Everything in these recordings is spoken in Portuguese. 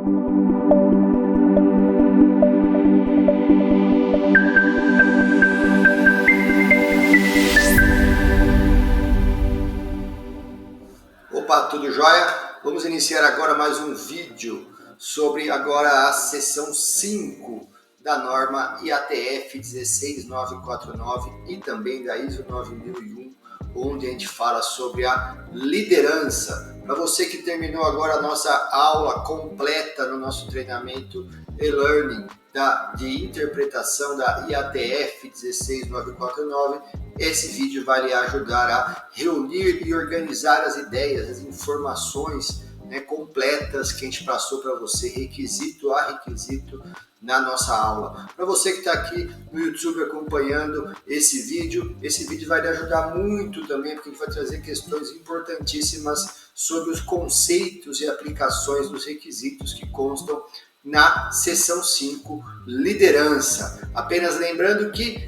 Opa, tudo jóia? Vamos iniciar agora mais um vídeo sobre agora a seção 5 da norma IATF 16949 e também da ISO 9001, onde a gente fala sobre a liderança. Para você que terminou agora a nossa aula completa no nosso treinamento e-learning de interpretação da IATF 16949, esse vídeo vai lhe ajudar a reunir e organizar as ideias, as informações completas que a gente passou para você, requisito a requisito, na nossa aula. Para você que está aqui no YouTube acompanhando esse vídeo vai lhe ajudar muito também, porque a gente vai trazer questões importantíssimas sobre os conceitos e aplicações dos requisitos que constam na seção 5, liderança. Apenas lembrando que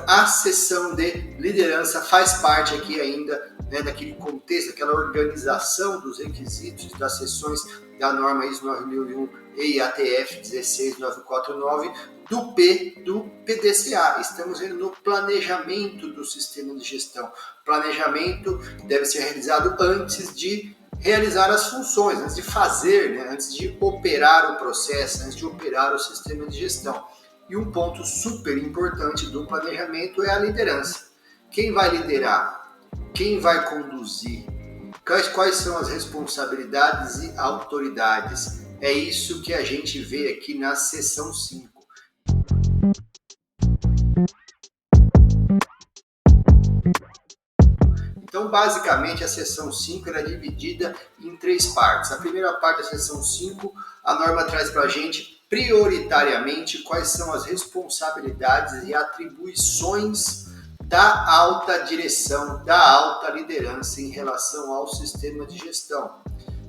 a seção de liderança faz parte aqui ainda daquele contexto, aquela organização dos requisitos das seções da norma ISO 9001 e IATF 16949 do PDCA. Estamos indo no planejamento do sistema de gestão. Planejamento deve ser realizado antes de realizar as funções, antes de fazer, antes de operar o processo, antes de operar o sistema de gestão. E um ponto super importante do planejamento é a liderança. Quem vai liderar? Quem vai conduzir? Quais são as responsabilidades e autoridades? É isso que a gente vê aqui na seção 5. Então, basicamente, a seção 5 é dividida em 3 partes. A primeira parte da seção 5, a norma traz para a gente prioritariamente quais são as responsabilidades e atribuições da alta direção, da alta liderança em relação ao sistema de gestão.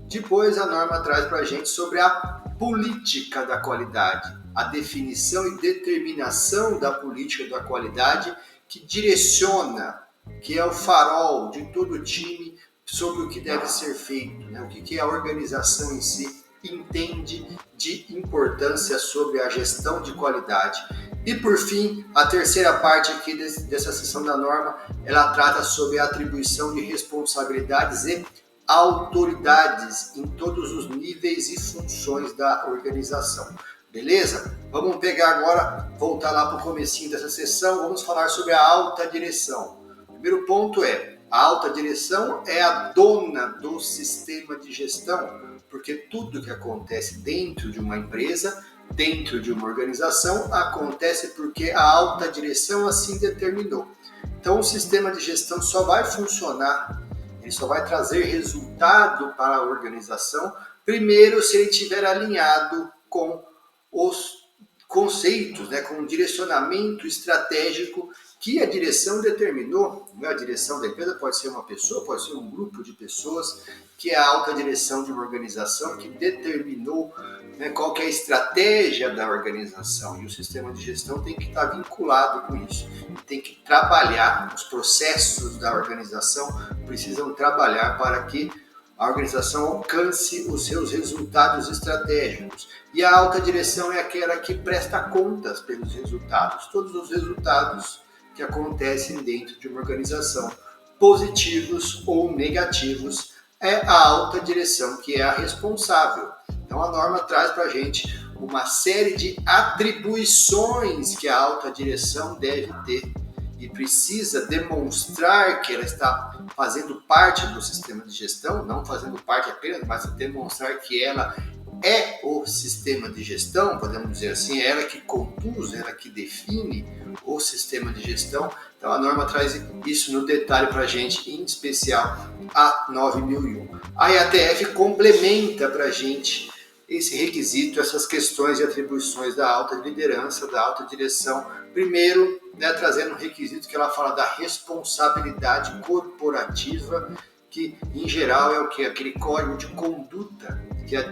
Depois a norma traz para a gente sobre a política da qualidade, a definição e determinação da política da qualidade que direciona, que é o farol de todo o time sobre o que deve ser feito, o que a organização em si entende de importância sobre a gestão de qualidade. E por fim, a terceira parte aqui dessa seção da norma, ela trata sobre a atribuição de responsabilidades e autoridades em todos os níveis e funções da organização. Beleza? Vamos pegar agora, voltar lá para o comecinho dessa sessão, vamos falar sobre a alta direção. O primeiro ponto a alta direção é a dona do sistema de gestão, porque tudo que acontece dentro de uma empresa, dentro de uma organização, acontece porque a alta direção assim determinou. Então o sistema de gestão só vai funcionar, ele só vai trazer resultado para a organização, primeiro se ele estiver alinhado com os conceitos, com o direcionamento estratégico que a direção determinou. A direção da empresa pode ser uma pessoa, pode ser um grupo de pessoas, que é a alta direção de uma organização que determinou qual que é a estratégia da organização. E o sistema de gestão tem que estar vinculado com isso. Tem que trabalhar, os processos da organização precisam trabalhar para que a organização alcance os seus resultados estratégicos. E a alta direção é aquela que presta contas pelos resultados, todos os resultados que acontecem dentro de uma organização, positivos ou negativos, é a alta direção que é a responsável. Então a norma traz para a gente uma série de atribuições que a alta direção deve ter e precisa demonstrar que ela está fazendo parte do sistema de gestão, não fazendo parte apenas, mas demonstrar que ela é o sistema de gestão, podemos dizer assim, é ela que conduz, ela que define o sistema de gestão. Então a norma traz isso no detalhe para a gente, em especial a 9001. A IATF complementa para a gente esse requisito, essas questões e atribuições da alta liderança, da alta direção. Primeiro, trazendo um requisito que ela fala da responsabilidade corporativa, que em geral é o que? Aquele código de conduta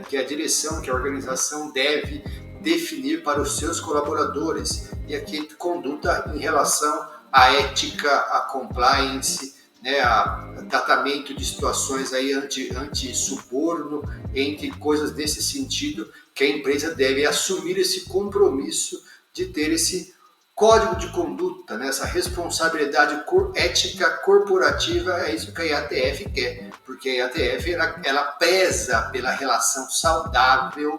que a direção, que a organização deve definir para os seus colaboradores. E aqui conduta em relação à ética, à compliance, né, tratamento de situações aí anti-suborno, entre coisas desse sentido, que a empresa deve assumir esse compromisso de ter esse código de conduta, né, essa responsabilidade ética corporativa. É isso que a IATF quer, porque a IATF ela pesa pela relação saudável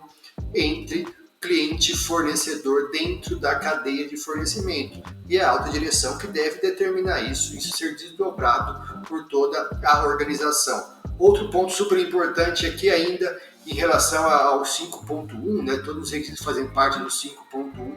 entre cliente e fornecedor dentro da cadeia de fornecimento. E é a alta direção que deve determinar isso ser desdobrado por toda a organização. Outro ponto super importante aqui ainda, em relação ao 5.1, né, todos os requisitos fazem parte do 5.1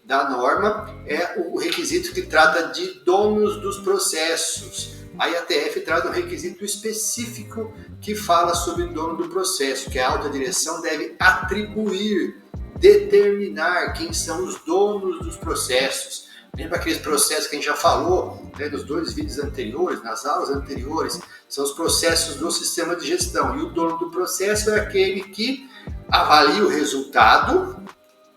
da norma, é o requisito que trata de donos dos processos. A IATF traz um requisito específico que fala sobre o dono do processo, que a alta direção deve atribuir, determinar quem são os donos dos processos. Lembra aqueles processos que a gente já falou, né, nos 2 vídeos anteriores, nas aulas anteriores? São os processos do sistema de gestão. E o dono do processo é aquele que avalia o resultado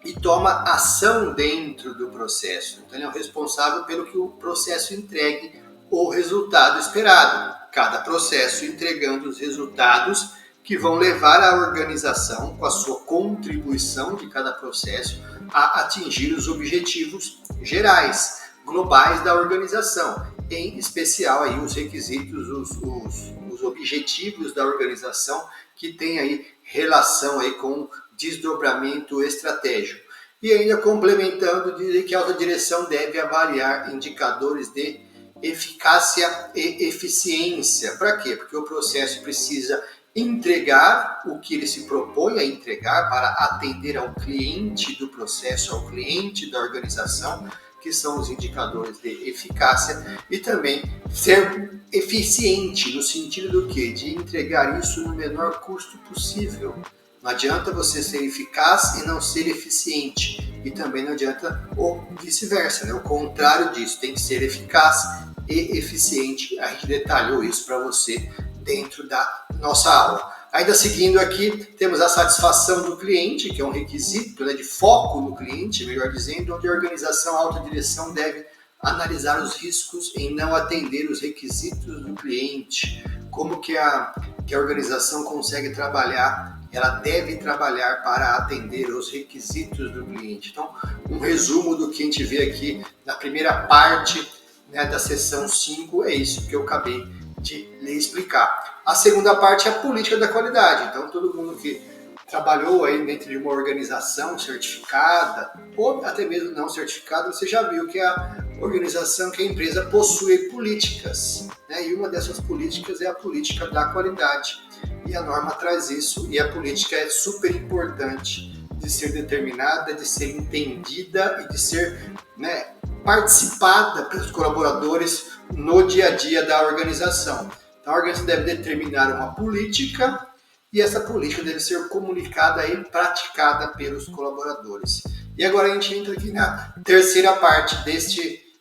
e toma ação dentro do processo. Então ele é o responsável pelo que o processo entregue o resultado esperado. Cada processo entregando os resultados que vão levar a organização, com a sua contribuição de cada processo, a atingir os objetivos gerais, globais da organização, em especial aí os requisitos, os objetivos da organização que tem aí relação aí com desdobramento estratégico. E ainda complementando, dizer que a alta direção deve avaliar indicadores de eficácia e eficiência. Para quê? Porque o processo precisa entregar o que ele se propõe a entregar para atender ao cliente do processo, ao cliente da organização, que são os indicadores de eficácia, e também ser eficiente no sentido do quê? De entregar isso no menor custo possível. Não adianta você ser eficaz e não ser eficiente, e também não adianta o vice-versa, né? O contrário disso, tem que ser eficaz e eficiente. A gente detalhou isso para você dentro da nossa aula. Ainda seguindo aqui, temos a satisfação do cliente, que é um requisito, né, de foco no cliente, melhor dizendo, onde a organização, a alta direção deve analisar os riscos em não atender os requisitos do cliente. Como que a organização consegue trabalhar? Ela deve trabalhar para atender os requisitos do cliente. Então, um resumo do que a gente vê aqui na primeira parte, né, da seção 5, é isso que eu acabei de lhe explicar. A segunda parte é a política da qualidade. Então, todo mundo que trabalhou aí dentro de uma organização certificada, ou até mesmo não certificada, você já viu que a organização, que a empresa possui políticas, né? E uma dessas políticas é a política da qualidade. E a norma traz isso, e a política é super importante de ser determinada, de ser entendida e de ser, né, participada pelos colaboradores no dia a dia da organização. Então a organização deve determinar uma política e essa política deve ser comunicada e praticada pelos colaboradores. E agora a gente entra aqui na terceira parte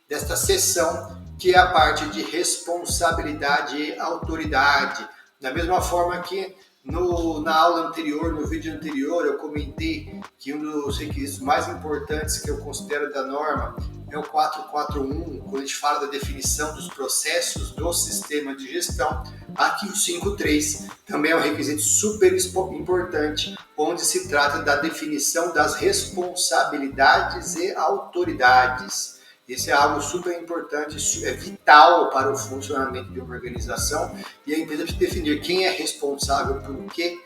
desta sessão, que é a parte de responsabilidade e autoridade. Da mesma forma que na aula anterior, no vídeo anterior, eu comentei que um dos requisitos mais importantes que eu considero da norma é o 441, quando a gente fala da definição dos processos do sistema de gestão. Aqui o 53 também é um requisito super importante, onde se trata da definição das responsabilidades e autoridades. Isso é algo super importante, é vital para o funcionamento de uma organização, e a empresa precisa definir quem é responsável por o quê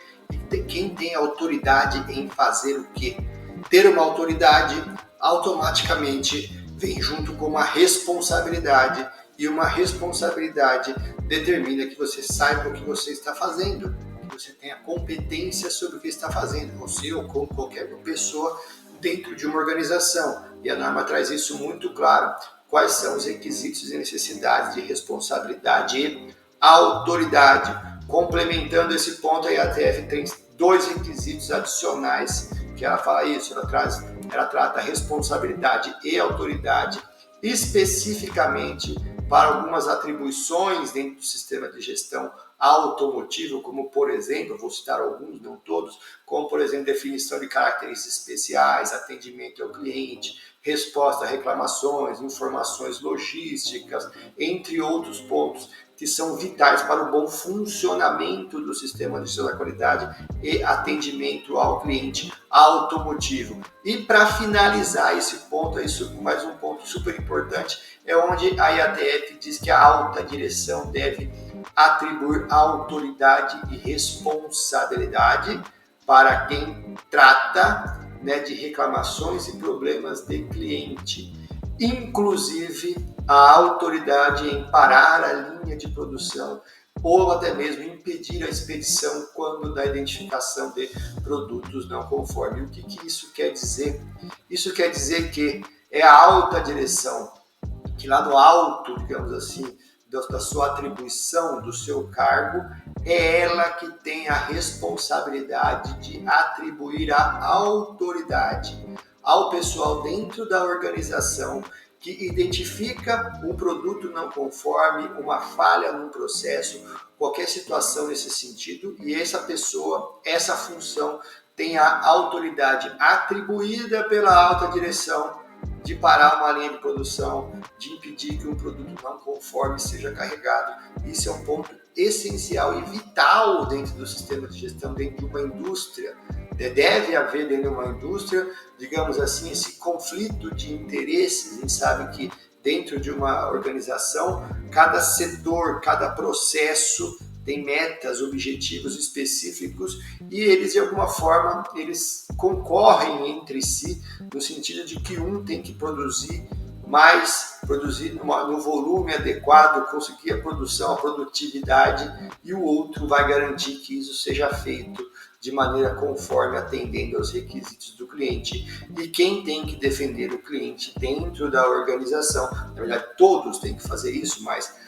e quem tem autoridade em fazer o quê. Ter uma autoridade automaticamente vem junto com uma responsabilidade, e uma responsabilidade determina que você saiba o que você está fazendo, que você tenha competência sobre o que está fazendo, você ou como qualquer pessoa dentro de uma organização. E a norma traz isso muito claro, quais são os requisitos e necessidades de responsabilidade e autoridade. Complementando esse ponto, a IATF tem 2 requisitos adicionais que ela fala isso, ela trata a responsabilidade e autoridade especificamente para algumas atribuições dentro do sistema de gestão automotivo, como por exemplo, vou citar alguns, não todos, como por exemplo, definição de características especiais, atendimento ao cliente, resposta a reclamações, informações logísticas, entre outros pontos. que são vitais para o bom funcionamento do sistema de gestão da qualidade e atendimento ao cliente automotivo. E para finalizar esse ponto, mais um ponto super importante, é onde a IATF diz que a alta direção deve atribuir autoridade e responsabilidade para quem trata, né, de reclamações e problemas de cliente, inclusive a autoridade em parar a linha de produção ou até mesmo impedir a expedição quando da identificação de produtos não conformes. O que isso quer dizer? Isso quer dizer que é a alta direção, que lá no alto, digamos assim, da sua atribuição, do seu cargo, é ela que tem a responsabilidade de atribuir a autoridade ao pessoal dentro da organização que identifica um produto não conforme, uma falha num processo, qualquer situação nesse sentido, e essa pessoa, essa função, tem a autoridade atribuída pela alta direção de parar uma linha de produção, de impedir que um produto não conforme seja carregado. Isso é um ponto essencial e vital dentro do sistema de gestão, dentro de uma indústria. Deve haver dentro de uma indústria, digamos assim, esse conflito de interesses. A gente sabe que dentro de uma organização, cada setor, cada processo tem metas, objetivos específicos e eles, de alguma forma, eles concorrem entre si no sentido de que um tem que produzir mais, produzir no volume adequado, conseguir a produção, a produtividade, e o outro vai garantir que isso seja feito de maneira conforme, atendendo aos requisitos do cliente. E quem tem que defender o cliente dentro da organização, na verdade todos têm que fazer isso, mas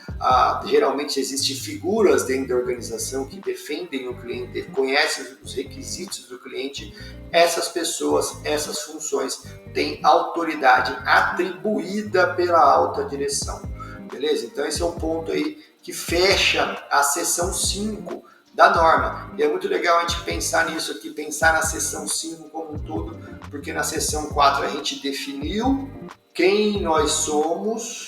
geralmente existem figuras dentro da organização que defendem o cliente, conhecem os requisitos do cliente. Essas pessoas, essas funções têm autoridade atribuída pela alta direção, beleza? Então esse é um ponto aí que fecha a seção 5 da norma. E é muito legal a gente pensar nisso aqui, pensar na seção 5 como um todo, porque na seção 4 a gente definiu quem nós somos,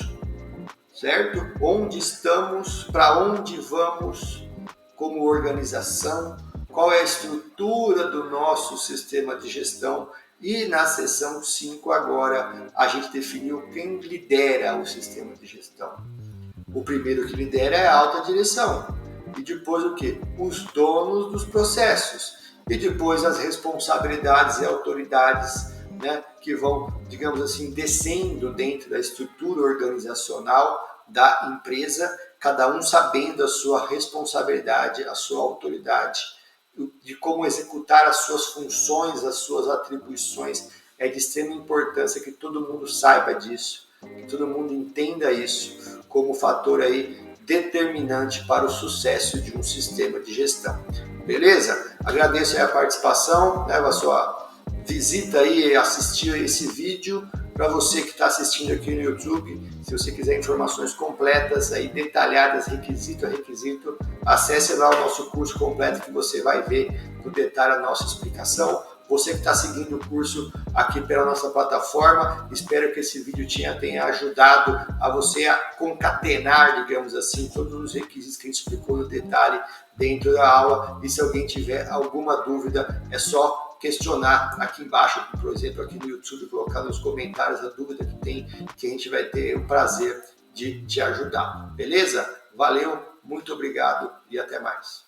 certo? Onde estamos, para onde vamos como organização, qual é a estrutura do nosso sistema de gestão. E na seção 5 agora a gente definiu quem lidera o sistema de gestão. O primeiro que lidera é a alta direção. E depois o quê? Os donos dos processos. E depois as responsabilidades e autoridades, né, que vão, digamos assim, descendo dentro da estrutura organizacional da empresa, cada um sabendo a sua responsabilidade, a sua autoridade, de como executar as suas funções, as suas atribuições. É de extrema importância que todo mundo saiba disso, que todo mundo entenda isso como fator aí determinante para o sucesso de um sistema de gestão. Beleza? Agradeço aí a participação, né, a sua visita aí e assistir esse vídeo. Para você que está assistindo aqui no YouTube, se você quiser informações completas, aí, detalhadas, requisito a requisito, acesse lá o nosso curso completo que você vai ver no detalhe a nossa explicação. Você que está seguindo o curso aqui pela nossa plataforma, espero que esse vídeo tenha ajudado a você a concatenar, digamos assim, todos os requisitos que a gente explicou no detalhe dentro da aula. E se alguém tiver alguma dúvida, é só questionar aqui embaixo, por exemplo, aqui no YouTube, colocar nos comentários a dúvida que tem, que a gente vai ter o prazer de te ajudar. Beleza? Valeu, muito obrigado e até mais.